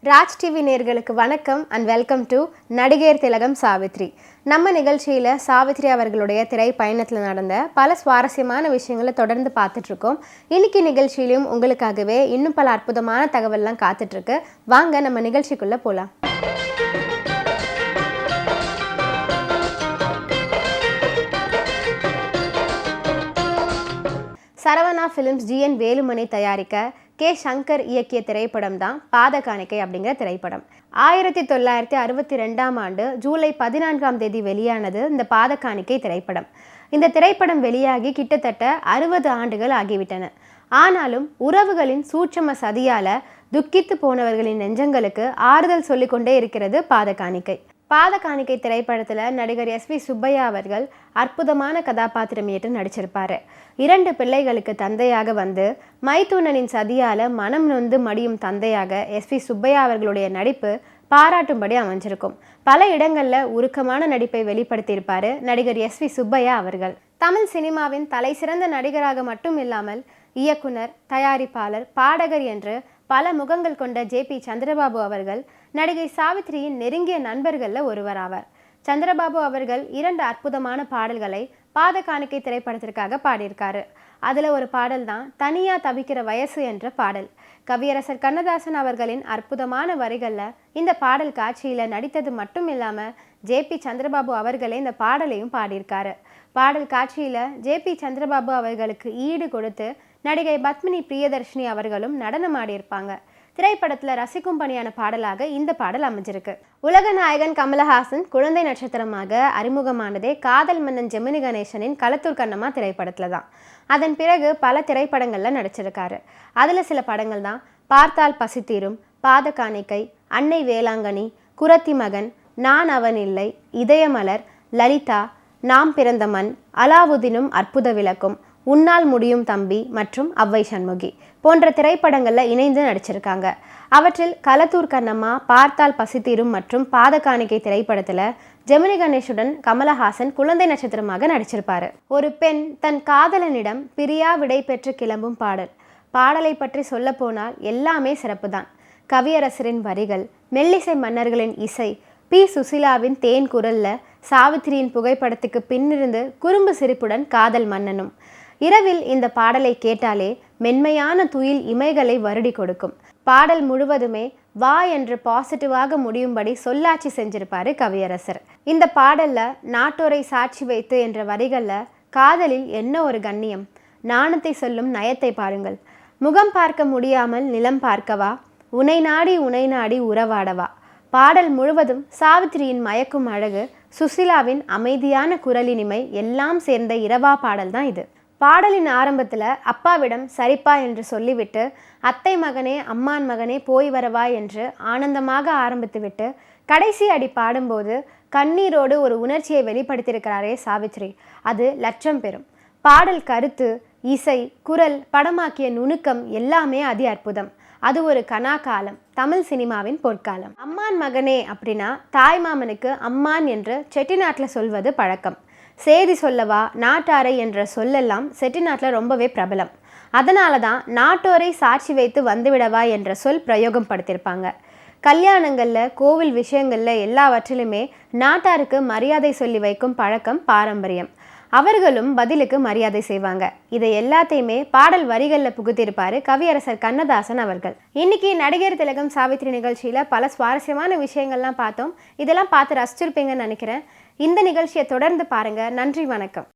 Raj TV நேயர்களுக்கு வணக்கம் and welcome to நடிகர் திலகம் சாவித்ரி. நம்ம நிகழ்ச்சியில் சாவித்ரி அவர்களுடைய திரை பயணத்தில் நடந்த பல சுவாரஸ்யமான விஷயங்களை தொடர்ந்து பார்த்துட்ருக்கோம். இன்னைக்கு நிகழ்ச்சியிலையும் உங்களுக்காகவே இன்னும் பல அற்புதமான தகவல்லாம் காத்துட்ருக்கு. வாங்க நம்ம நிகழ்ச்சிக்குள்ளே போகலாம். சரவணா ஃபிலிம்ஸ் GN வேலுமணி தயாரிக்க கே சங்கர் இயக்கிய திரைப்படம் தான் பாதகாணிக்கை அப்படிங்கிற திரைப்படம். 1962ஆம் ஆண்டு ஜூலை 14ஆம் தேதி வெளியானது இந்த பாதகாணிக்கை திரைப்படம். இந்த திரைப்படம் வெளியாகி கிட்டத்தட்ட 60 ஆண்டுகள் ஆகிவிட்டன. ஆனாலும் உறவுகளின் சூட்சம சதியால துக்கித்து போனவர்களின் நெஞ்சங்களுக்கு ஆறுதல் சொல்லிக்கொண்டே இருக்கிறது பாதகாணிக்கை. பாதகாணிக்கை திரைப்படத்தில் நடிகர் SV சுப்பையா அவர்கள் அற்புதமான கதாபாத்திரம் ஏற்று நடிச்சிருப்பாரு. 2 பிள்ளைகளுக்கு தந்தையாக வந்து மைத்துனனின் சதியால் மனம் நொந்து மடியும் தந்தையாக SV சுப்பையா அவர்களுடைய நடிப்பு பாராட்டும்படி அமைஞ்சிருக்கும். பல இடங்களில் உருக்கமான நடிப்பை வெளிப்படுத்தியிருப்பார் நடிகர் SV சுப்பையா அவர்கள். தமிழ் சினிமாவின் தலை சிறந்த நடிகராக மட்டும் இல்லாமல் இயக்குனர், தயாரிப்பாளர், பாடகர் என்று பல முகங்கள் கொண்ட JP சந்திரபாபு அவர்கள் நடிகை சாவித்ரியின் நெருங்கிய நண்பர்களில் ஒருவராவார். சந்திரபாபு அவர்கள் 2 அற்புதமான பாடல்களை பாதகாணிக்கை திரைப்படத்திற்காக பாடியிருக்காரு. அதில் ஒரு பாடல் தான் தனியா தவிக்கிற வயசு என்ற பாடல். கவியரசர் கண்ணதாசன் அவர்களின் அற்புதமான வரிகளில் இந்த பாடல் காட்சியில் நடித்தது மட்டும் இல்லாமல் JP சந்திரபாபு அவர்களே இந்த பாடலையும் பாடியிருக்காரு. பாடல் காட்சியில் JP சந்திரபாபு அவர்களுக்கு ஈடு கொடுத்து நடிகை பத்மினி பிரியதர்ஷினி அவர்களும் நடனம் ஆடியிருப்பாங்க. திரைப்படத்தில் ரசிக்கும் பணியான பாடலாக இந்த பாடல் அமைஞ்சிருக்கு. உலக நாயகன் கமலஹாசன் குழந்தை நட்சத்திரமாக அறிமுகமானதே காதல் மன்னன் ஜெமினி கணேசனின் களத்தூர் கண்ணம்மா திரைப்படத்தில் தான். அதன் பிறகு பல திரைப்படங்களில் நடிச்சிருக்காரு. அதில் சில படங்கள் தான் பார்த்தால் பசித்தீரும், பாதகாணிக்கை, அன்னை வேளாங்கண்ணி, குரத்தி மகன், நான் அவன் இல்லை, இதயமலர், லலிதா, நாம் பிறந்த மண், அலாவுதீனும் அற்புத விளக்கும், உன்னால் முடியும் தம்பி மற்றும் அவ்வை சண்முகி போன்ற திரைப்படங்களில் இணைந்து நடிச்சிருக்காங்க. அவற்றில் களத்தூர் கண்ணம்மா, பார்த்தால் பசித்தீரும் மற்றும் பாதகாணிக்கை திரைப்படத்தில் ஜெமினி கணேஷுடன் கமலஹாசன் குழந்தை நட்சத்திரமாக நடிச்சிருப்பாரு. ஒரு பெண் தன் காதலனிடம் பிரியா விடை பெற்று கிளம்பும் பாடல். பாடலை பற்றி சொல்ல போனால் எல்லாமே சிறப்பு தான். கவியரசரின் வரிகள், மெல்லிசை மன்னர்களின் இசை, P. சுசிலாவின் தேன் குரல்ல சாவித்திரியின் புகைப்படத்துக்கு பின்னிருந்து குறும்பு சிரிப்புடன் காதல் மன்னனும். இரவில் இந்த பாடலை கேட்டாலே மென்மையான துயில் இமைகளை வருடி கொடுக்கும். பாடல் முழுவதுமே வா என்று பாசிட்டிவாக முடியும்படி சொல்லாட்சி செஞ்சிருப்பாரு கவியரசர். இந்த பாடல்ல நாட்டோரை சாட்சி வைத்து என்ற வரிகள்ல காதலில் என்ன ஒரு கண்ணியம், நாணத்தை சொல்லும் நயத்தை பாருங்கள். முகம் பார்க்க முடியாமல் நிலம் பார்க்கவா, உனை நாடி உறவாடவா. பாடல் முழுவதும் சாவித்திரியின் மயக்கும் அழகு, சுசிலாவின் அமைதியான குரலினிமை எல்லாம் சேர்ந்த இரவா பாடல் தான் இது. பாடலின் ஆரம்பத்தில் அப்பாவிடம் சரிப்பா என்று சொல்லிவிட்டு அத்தை மகனே அம்மான் மகனே போய் வரவா என்று ஆனந்தமாக ஆரம்பித்துவிட்டு கடைசி அடி பாடும்போது கண்ணீரோடு ஒரு உணர்ச்சியை வெளிப்படுத்தியிருக்கிறாரே சாவித்ரி, அது லட்சம் பெறும். பாடல் கருத்து, இசை, குரல், படமாக்கிய நுணுக்கம் எல்லாமே அதி அற்புதம். அது ஒரு கனாகாலம், தமிழ் சினிமாவின் பொற்காலம். அம்மான் மகனே அப்படின்னா தாய்மாமனுக்கு அம்மான் என்று செட்டிநாட்டில் சொல்வது பழக்கம். சேதி சொல்லவா, நாட்டாரை என்ற சொல்லெல்லாம் செட்டிநாட்டில் ரொம்பவே பிரபலம். அதனால தான் நாட்டோரை சாட்சி வைத்து வந்துவிடவா என்ற சொல் பிரயோகம் படுத்தியிருப்பாங்க. கல்யாணங்களில், கோவில் விஷயங்களில் எல்லாவற்றிலுமே நாட்டாருக்கு மரியாதை சொல்லி வைக்கும் பழக்கம் பாரம்பரியம். அவர்களும் பதிலுக்கு மரியாதை செய்வாங்க. இதை எல்லாத்தையுமே பாடல் வரிகளில் புகுத்திருப்பாரு கவியரசர் கண்ணதாசன் அவர்கள். இன்னைக்கு நடிகர் திலகம் சாவித்ரி நிகழ்ச்சியில் பல சுவாரஸ்யமான விஷயங்கள்லாம் பார்த்தோம். இதெல்லாம் பார்த்து ரசிச்சிருப்பீங்கன்னு நினைக்கிறேன். இந்த நிகழ்ச்சியை தொடர்ந்து பாருங்க. நன்றி, வணக்கம்.